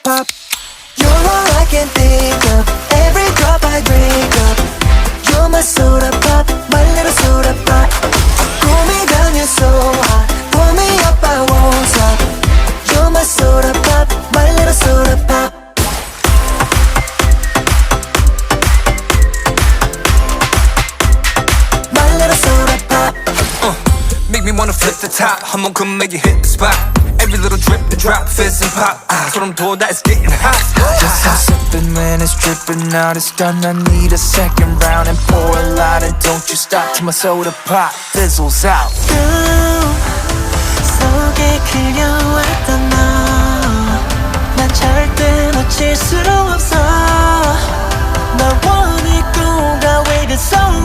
pop. You're all I can think of. Every drop I drink up. You're my soda pop, my little soda pop. Cool me down, you're so hot. Pull me up, I won't stop. You're my soda pop, my little soda pop. My little soda pop. Make me wanna flip the top. 한번 come make you hit the spot. Every little drip and drop, fizz and pop. 소름 돋아, it's getting hot. Just I'm sipping when it's dripping out. It's done, I need a second round. And pour a lot and don't you stop till my soda pop fizzles out. 속에 그려왔던 너, 난 절대 놓칠 수 없어. 널 원해, 꿈과 waited so long.